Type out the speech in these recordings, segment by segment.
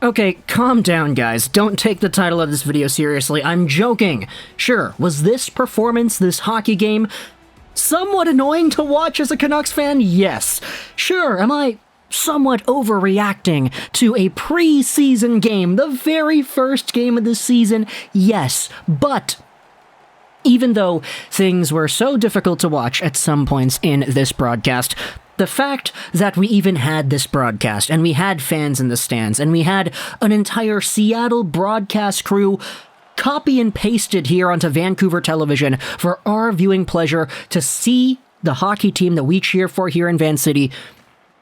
Okay, calm down, guys. Don't take the title of this video seriously. I'm joking. Sure, was this performance, this hockey game, somewhat annoying to watch as a Canucks fan? Yes. Sure, am I somewhat overreacting to a preseason game, the very first game of the season? Yes, but even though things were so difficult to watch at some points in this broadcast, the fact that we even had this broadcast, and we had fans in the stands, and we had an entire Seattle broadcast crew copy and pasted here onto Vancouver television for our viewing pleasure to see the hockey team that we cheer for here in Van City,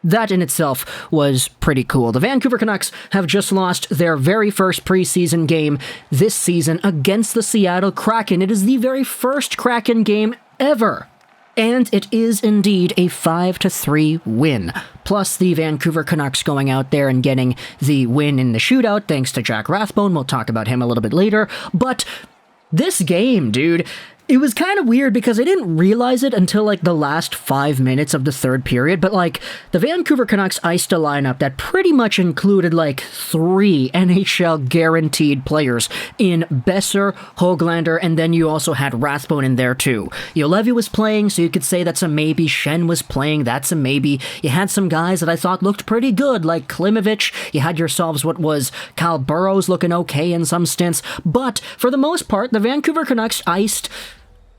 that in itself was pretty cool. The Vancouver Canucks have just lost their very first preseason game this season against the Seattle Kraken. It is the very first Kraken game ever. And it is indeed a 5-3 win. Plus the Vancouver Canucks going out there and getting the win in the shootout thanks to Jack Rathbone. We'll talk about him a little bit later. But this game, dude, it was kind of weird because I didn't realize it until like the last 5 minutes of the third period, but like the Vancouver Canucks iced a lineup that pretty much included like 3 NHL guaranteed players in Besser, Höglander, and then you also had Rathbone in there too. Juolevi was playing, so you could say that's a maybe. Schenn was playing, that's a maybe. You had some guys that I thought looked pretty good, like Klimovich. You had yourselves what was Kyle Burrows looking okay in some stints, but for the most part, the Vancouver Canucks iced,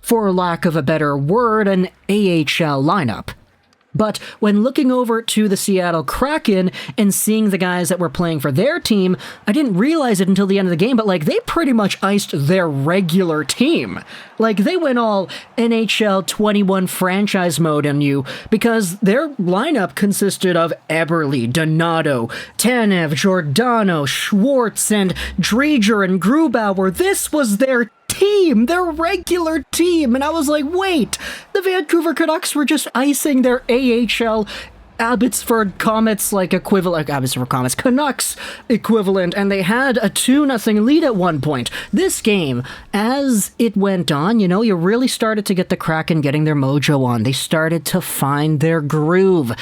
for lack of a better word, an AHL lineup. But when looking over to the Seattle Kraken and seeing the guys that were playing for their team, I didn't realize it until the end of the game, but like they pretty much iced their regular team. Like they went all NHL 21 franchise mode on you because their lineup consisted of Eberle, Donato, Tanev, Giordano, Schwartz, and Dreger and Grubauer. This was their team, their regular team, and I was like, wait, the Vancouver Canucks were just icing their AHL Abbotsford Comets like equivalent, Abbotsford Comets, Canucks equivalent, and they had a 2-0 lead at one point. This game, as it went on, you really started to get the Kraken getting their mojo on. They started to find their groove,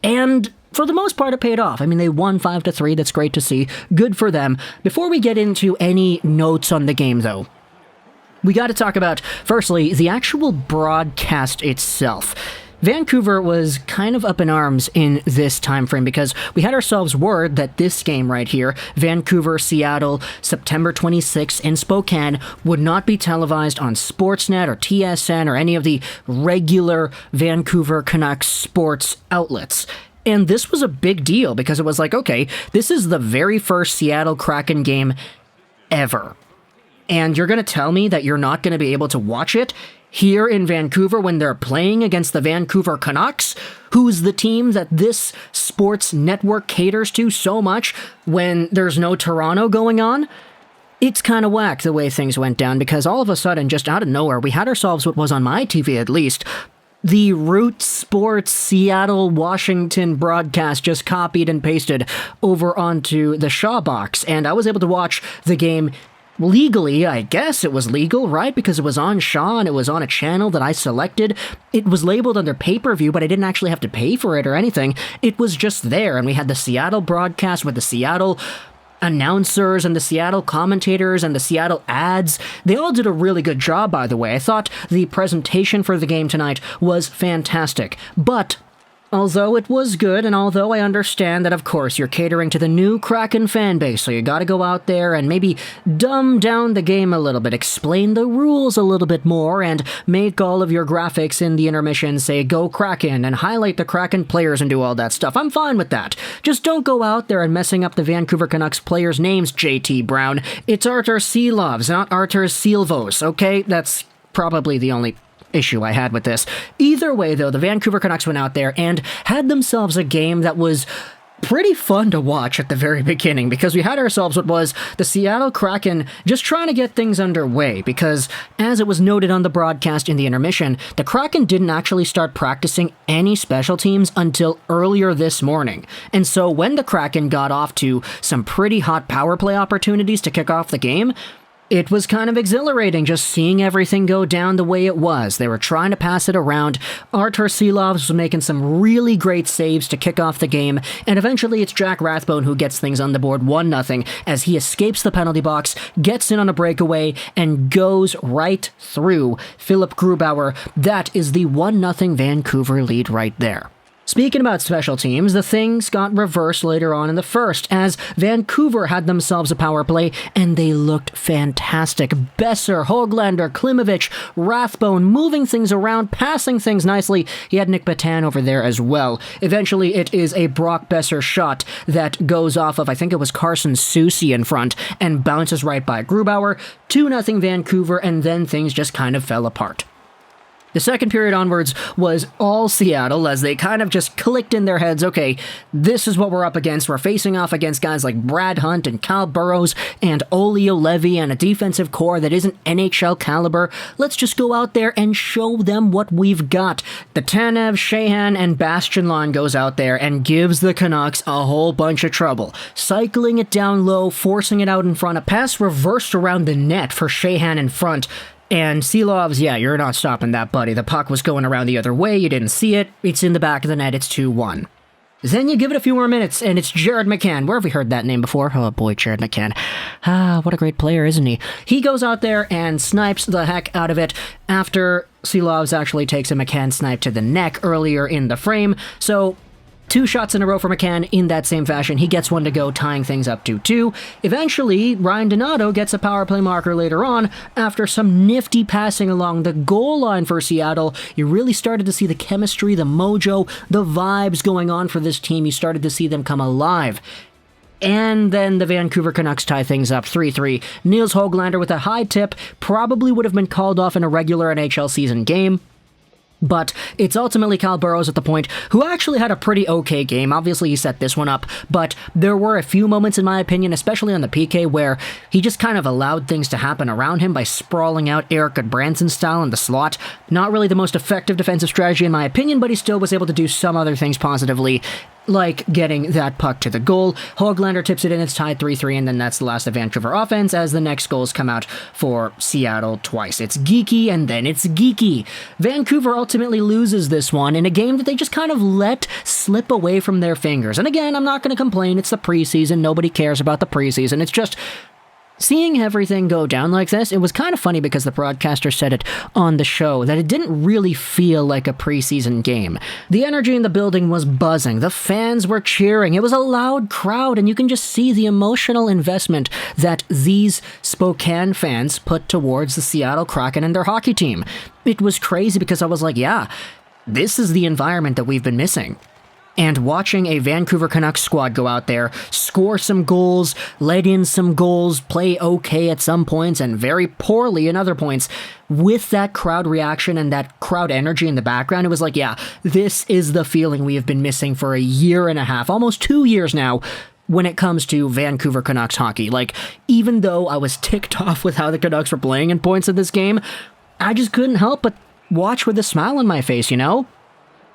and for the most part, it paid off. I mean, they won 5-3. That's great to see. Good for them. Before we get into any notes on the game, though, we got to talk about, firstly, the actual broadcast itself. Vancouver was kind of up in arms in this time frame because we had ourselves word that this game right here, Vancouver-Seattle, September 26th in Spokane, would not be televised on Sportsnet or TSN or any of the regular Vancouver Canucks sports outlets. And this was a big deal because it was like, okay, this is the very first Seattle Kraken game ever. And you're going to tell me that you're not going to be able to watch it here in Vancouver when they're playing against the Vancouver Canucks, who's the team that this sports network caters to so much when there's no Toronto going on? It's kind of whack the way things went down because all of a sudden, just out of nowhere, we had ourselves what was on my TV at least, the Root Sports Seattle, Washington broadcast just copied and pasted over onto the Shaw box, and I was able to watch the game legally. I guess it was legal, right? Because it was on Shaw and it was on a channel that I selected. It was labeled under pay-per-view, but I didn't actually have to pay for it or anything. It was just there, and we had the Seattle broadcast with the Seattle announcers and the Seattle commentators and the Seattle ads. They all did a really good job, by the way. I thought the presentation for the game tonight was fantastic. But although it was good, and although I understand that, of course, you're catering to the new Kraken fan base, so you gotta go out there and maybe dumb down the game a little bit, explain the rules a little bit more, and make all of your graphics in the intermission say, go Kraken, and highlight the Kraken players and do all that stuff. I'm fine with that. Just don't go out there and messing up the Vancouver Canucks players' names, JT Brown. It's Artur Silovs, not Artur Silvos, okay? That's probably the only issue I had with this. Either way, though, the Vancouver Canucks went out there and had themselves a game that was pretty fun to watch at the very beginning because we had ourselves what was the Seattle Kraken just trying to get things underway because, as it was noted on the broadcast in the intermission, the Kraken didn't actually start practicing any special teams until earlier this morning. And so when the Kraken got off to some pretty hot power play opportunities to kick off the game, It was kind of exhilarating just seeing everything go down the way it was. They were trying to pass it around. Artur Silovs was making some really great saves to kick off the game, and eventually it's Jack Rathbone who gets things on the board 1-0 as he escapes the penalty box, gets in on a breakaway, and goes right through Philip Grubauer. That is the 1-0 Vancouver lead right there. Speaking about special teams, the things got reversed later on in the first, as Vancouver had themselves a power play, and they looked fantastic. Boeser, Höglander, Klimovich, Rathbone, moving things around, passing things nicely. He had Nick Petan over there as well. Eventually, it is a Brock Boeser shot that goes off of, I think it was Carson Soucy in front, and bounces right by Grubauer. 2-0 Vancouver, and then things just kind of fell apart. The second period onwards was all Seattle as they kind of just clicked in their heads, okay, this is what we're up against. We're facing off against guys like Brad Hunt and Kyle Burrows and Olli Juolevi and a defensive core that isn't NHL caliber. Let's just go out there and show them what we've got. The Tanev, Sheahan, and Bastianlon goes out there and gives the Canucks a whole bunch of trouble. Cycling it down low, forcing it out in front. A pass reversed around the net for Sheahan in front. And Silovs, yeah, you're not stopping that, buddy. The puck was going around the other way, you didn't see it, it's in the back of the net, it's 2-1. Then you give it a few more minutes, and it's Jared McCann. Where have we heard that name before? Oh boy, Jared McCann. What a great player, isn't he? He goes out there and snipes the heck out of it after Silovs actually takes a McCann snipe to the neck earlier in the frame, so 2 shots in a row for McCann in that same fashion. He gets one to go, tying things up 2-2. Eventually, Ryan Donato gets a power play marker later on after some nifty passing along the goal line for Seattle. You really started to see the chemistry, the mojo, the vibes going on for this team. You started to see them come alive. And then the Vancouver Canucks tie things up 3-3. Nils Höglander with a high tip probably would have been called off in a regular NHL season game. But it's ultimately Kyle Burrows at the point, who actually had a pretty okay game. Obviously, he set this one up, but there were a few moments, in my opinion, especially on the PK, where he just kind of allowed things to happen around him by sprawling out Erik Goodbranson style in the slot. Not really the most effective defensive strategy, in my opinion, but he still was able to do some other things positively, like getting that puck to the goal. Höglander tips it in, it's tied 3-3, and then that's the last of Vancouver offense as the next goals come out for Seattle twice. It's geeky, and then it's geeky. Vancouver ultimately loses this one in a game that they just kind of let slip away from their fingers. And again, I'm not going to complain, it's the preseason, nobody cares about the preseason, it's just seeing everything go down like this. It was kind of funny because the broadcaster said it on the show that it didn't really feel like a preseason game. The energy in the building was buzzing. The fans were cheering. It was a loud crowd, and you can just see the emotional investment that these Spokane fans put towards the Seattle Kraken and their hockey team. It was crazy because I was like, yeah, this is the environment that we've been missing. And watching a Vancouver Canucks squad go out there, score some goals, let in some goals, play okay at some points and very poorly in other points, with that crowd reaction and that crowd energy in the background, it was like, yeah, this is the feeling we have been missing for a year and a half, almost 2 years now, when it comes to Vancouver Canucks hockey. Like, even though I was ticked off with how the Canucks were playing in points of this game, I just couldn't help but watch with a smile on my face, you know?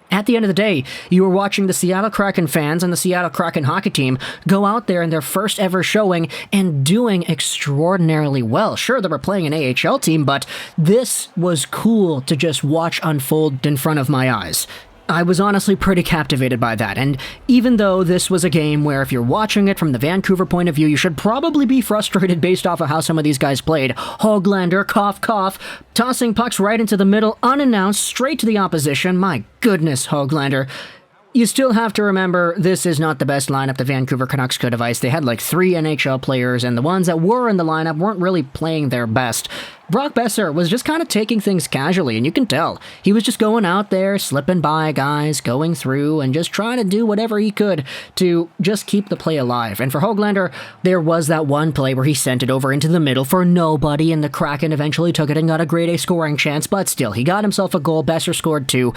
At the end of the day, you were watching the Seattle Kraken fans and the Seattle Kraken hockey team go out there in their first ever showing and doing extraordinarily well. Sure, they were playing an AHL team, but this was cool to just watch unfold in front of my eyes. I was honestly pretty captivated by that, and even though this was a game where if you're watching it from the Vancouver point of view, you should probably be frustrated based off of how some of these guys played. Höglander, cough, cough, tossing pucks right into the middle, unannounced, straight to the opposition. My goodness, Höglander. You still have to remember, this is not the best lineup the Vancouver Canucks could have iced. They had like 3 NHL players, and the ones that were in the lineup weren't really playing their best. Brock Boeser was just kind of taking things casually, and you can tell. He was just going out there, slipping by guys, going through, and just trying to do whatever he could to just keep the play alive. And for Höglander, there was that one play where he sent it over into the middle for nobody, and the Kraken eventually took it and got a grade A scoring chance, but still, he got himself a goal. Boeser scored 2.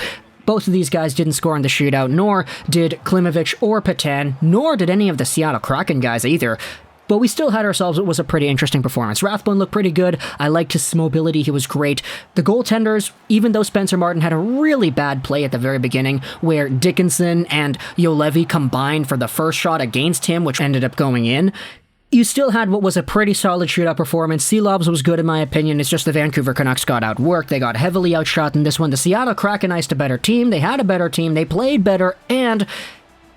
Both of these guys didn't score in the shootout, nor did Klimovich or Petan, nor did any of the Seattle Kraken guys either. But we still had ourselves, it was a pretty interesting performance. Rathbone looked pretty good. I liked his mobility, he was great. The goaltenders, even though Spencer Martin had a really bad play at the very beginning, where Dickinson and Juolevi combined for the first shot against him, which ended up going in, you still had what was a pretty solid shootout performance. Sealobs was good in my opinion. It's just the Vancouver Canucks got outworked. They got heavily outshot in this one. The Seattle Kraken iced a better team. They had a better team. They played better, and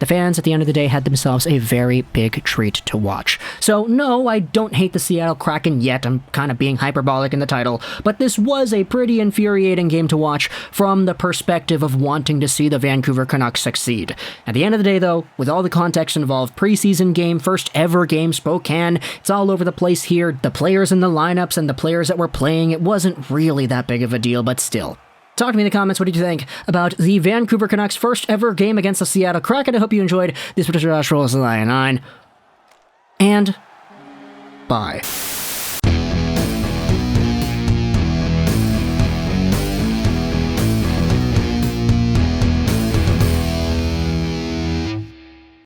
the fans at the end of the day had themselves a very big treat to watch. So no, I don't hate the Seattle Kraken yet. I'm kind of being hyperbolic in the title, but this was a pretty infuriating game to watch from the perspective of wanting to see the Vancouver Canucks succeed. At the end of the day though, with all the context involved, preseason game, first ever game, Spokane, it's all over the place here. The players in the lineups and the players that were playing, it wasn't really that big of a deal, but still. Talk to me in the comments, what did you think about the Vancouver Canucks' first ever game against the Seattle Kraken? I hope you enjoyed this particular Josh Rolls the Lion 9. And bye.